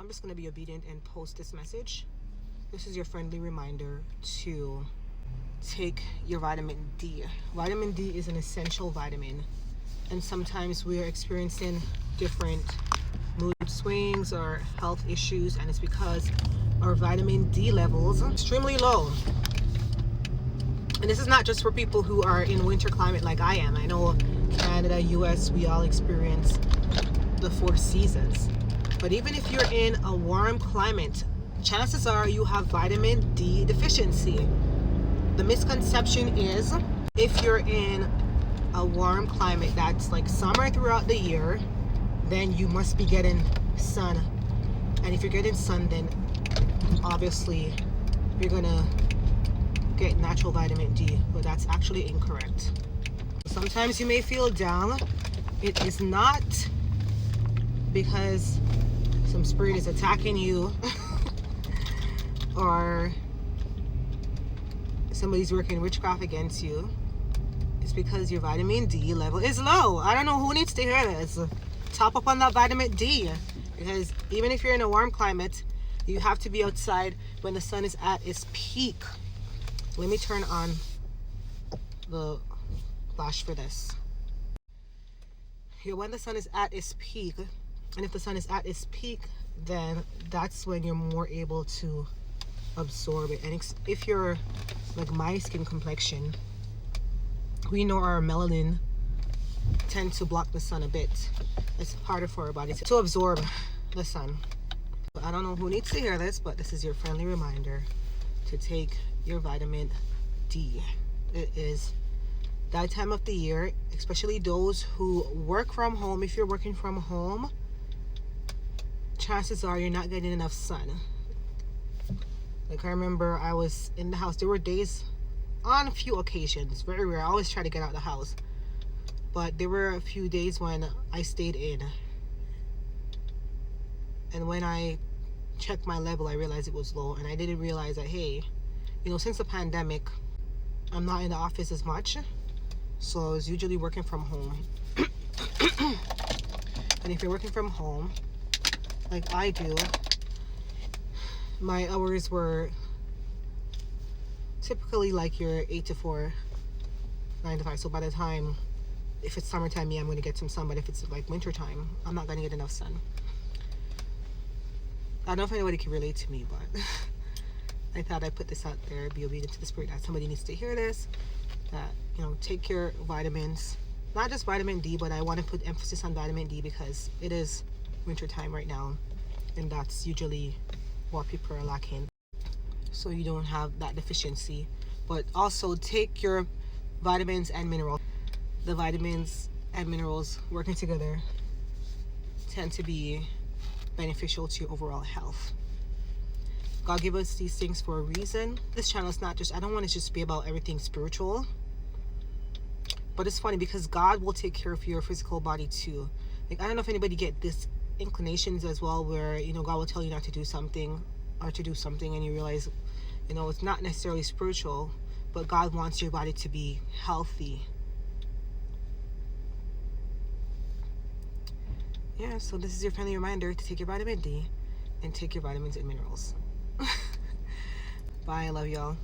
I'm just going to be obedient and post this message. This is your friendly reminder to take your vitamin D. Vitamin D is an essential vitamin, and sometimes we are experiencing different mood swings or health issues, and it's because our vitamin D levels are extremely low. And this is not just for people who are in winter climate like I am. I know Canada, US, we all experience the 4 seasons. But even if you're in a warm climate, chances are you have vitamin D deficiency. The misconception is if you're in a warm climate that's like summer throughout the year, then you must be getting sun. And if you're getting sun, then obviously you're gonna get natural vitamin D, but that's actually incorrect. Sometimes you may feel down. It is not because some spirit is attacking you or somebody's working witchcraft against you. It's because your vitamin D level is low. I don't know who needs to hear this. Top up on that vitamin D, because even if you're in a warm climate, you have to be outside when the sun is at its peak. Let me turn on the flash for this. Here, when the sun is at its peak, and if the sun is at its peak, then that's when you're more able to absorb it. And if you're like my skin complexion, we know our melanin tend to block the sun a bit. It's harder for our body to absorb the sun. I don't know who needs to hear this, but this is your friendly reminder to take your vitamin D. It is that time of the year, especially those who work from home. If you're working from home, chances are you're not getting enough sun. Like I remember I was in the house. There were days, on a few occasions, very rare. I always try to get out of the house. But there were a few days when I stayed in. And when I checked my level, I realized it was low. And I didn't realize that, hey, since the pandemic, I'm not in the office as much. So I was usually working from home. And if you're working from home, like I do, my hours were typically like your 8 to 4, 9 to 5. So by the time, if it's summertime, I'm going to get some sun. But if it's like wintertime, I'm not going to get enough sun. I don't know if anybody can relate to me, but I thought I'd put this out there, be obedient to the spirit, that somebody needs to hear this, that, take your vitamins, not just vitamin D, but I want to put emphasis on vitamin D because it is winter time right now, and that's usually what people are lacking, so you don't have that deficiency. But also take your vitamins and minerals. The vitamins and minerals working together tend to be beneficial to your overall health. God gave us these things for a reason. This channel is not just, I don't want to just be about everything spiritual, but it's funny because God will take care of your physical body too. Like, I don't know if anybody get this inclinations as well, where God will tell you not to do something or to do something, and you realize it's not necessarily spiritual, but God wants your body to be healthy. Yeah, so this is your friendly reminder to take your vitamin D and take your vitamins and minerals. Bye, I love y'all.